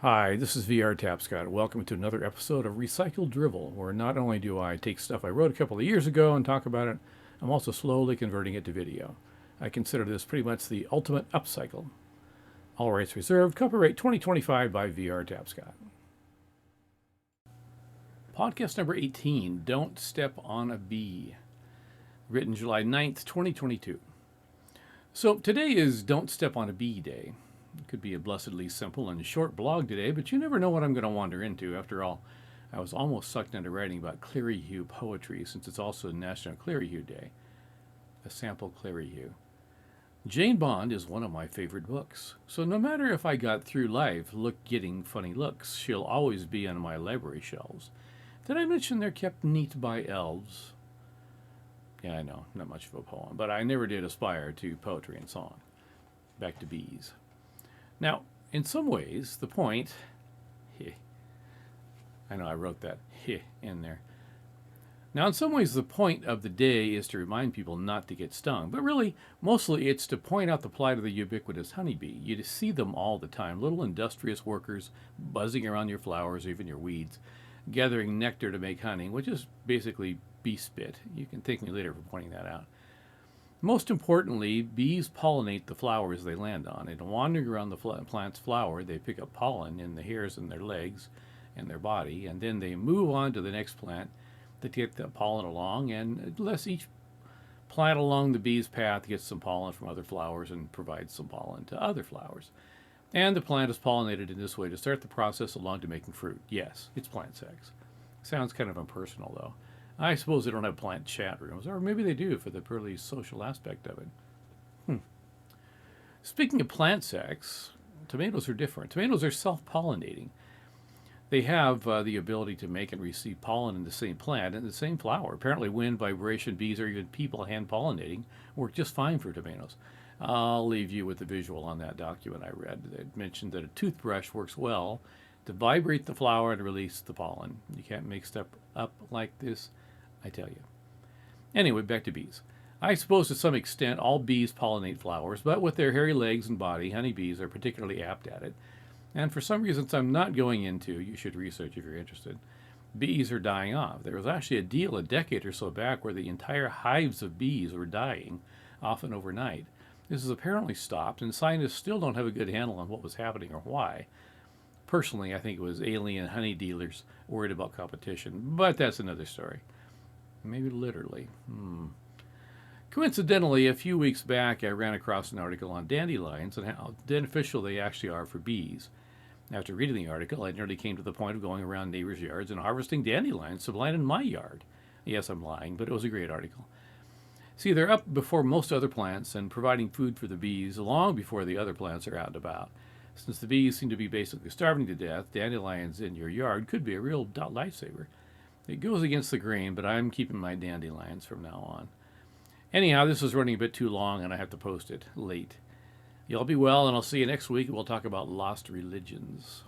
Hi, this is VR Tapscott. Welcome to another episode of Recycled Drivel, where not only do I take stuff I wrote a couple of years ago and talk about it, I'm also slowly converting it to video. I consider this pretty much the ultimate upcycle. All rights reserved, copyright 2025 by VR Tapscott. Podcast number 18, Don't Step on a Bee, written July 9th, 2022. So today is Don't Step on a Bee Day. It could be a blessedly simple and short blog today, but you never know what I'm going to wander into. After all, I was almost sucked into writing about Cleary Hue poetry since it's also National Cleary Hue Day. A sample Cleary Hue. Jane Bond is one of my favorite books, so no matter if I got through life getting funny looks, she'll always be on my library shelves. Did I mention they're kept neat by elves? Yeah, I know, not much of a poem, but I never did aspire to poetry and song. Back to bees. Now, in some ways, the point, I know I wrote that in there. Now, in some ways, the point of the day is to remind people not to get stung, but really, mostly it's to point out the plight of the ubiquitous honeybee. You just see them all the time, little industrious workers buzzing around your flowers, even your weeds, gathering nectar to make honey, which is basically bee spit. You can thank me later for pointing that out. Most importantly, bees pollinate the flowers they land on, and wandering around the plant's flower, they pick up pollen in the hairs in their legs and their body, and then they move on to the next plant to get the pollen along, and unless each plant along the bee's path gets some pollen from other flowers and provides some pollen to other flowers. And the plant is pollinated in this way to start the process along to making fruit. Yes, it's plant sex. Sounds kind of impersonal, though. I suppose they don't have plant chat rooms, or maybe they do for the purely social aspect of it. Speaking of plant sex, tomatoes are different. Tomatoes are self-pollinating. They have the ability to make and receive pollen in the same plant and the same flower. Apparently wind, vibration, bees, or even people hand-pollinating work just fine for tomatoes. I'll leave you with the visual on that document I read. It mentioned that a toothbrush works well to vibrate the flower and release the pollen. You can't make stuff up like this, I tell you. Anyway, back to bees. I suppose to some extent all bees pollinate flowers, but with their hairy legs and body, honeybees are particularly apt at it. And for some reasons I'm not going into, you should research if you're interested, bees are dying off. There was actually a deal a decade or so back where the entire hives of bees were dying, often overnight. This has apparently stopped, and scientists still don't have a good handle on what was happening or why. Personally, I think it was alien honey dealers worried about competition, but that's another story. Maybe literally. Coincidentally, a few weeks back, I ran across an article on dandelions and how beneficial they actually are for bees. After reading the article, I nearly came to the point of going around neighbors' yards and harvesting dandelions to plant in my yard. Yes, I'm lying, but it was a great article. See, they're up before most other plants and providing food for the bees long before the other plants are out and about. Since the bees seem to be basically starving to death, dandelions in your yard could be a real lifesaver. It goes against the grain, but I'm keeping my dandelions from now on. Anyhow, this is running a bit too long, and I have to post it late. Y'all be well, and I'll see you next week, and we'll talk about lost religions.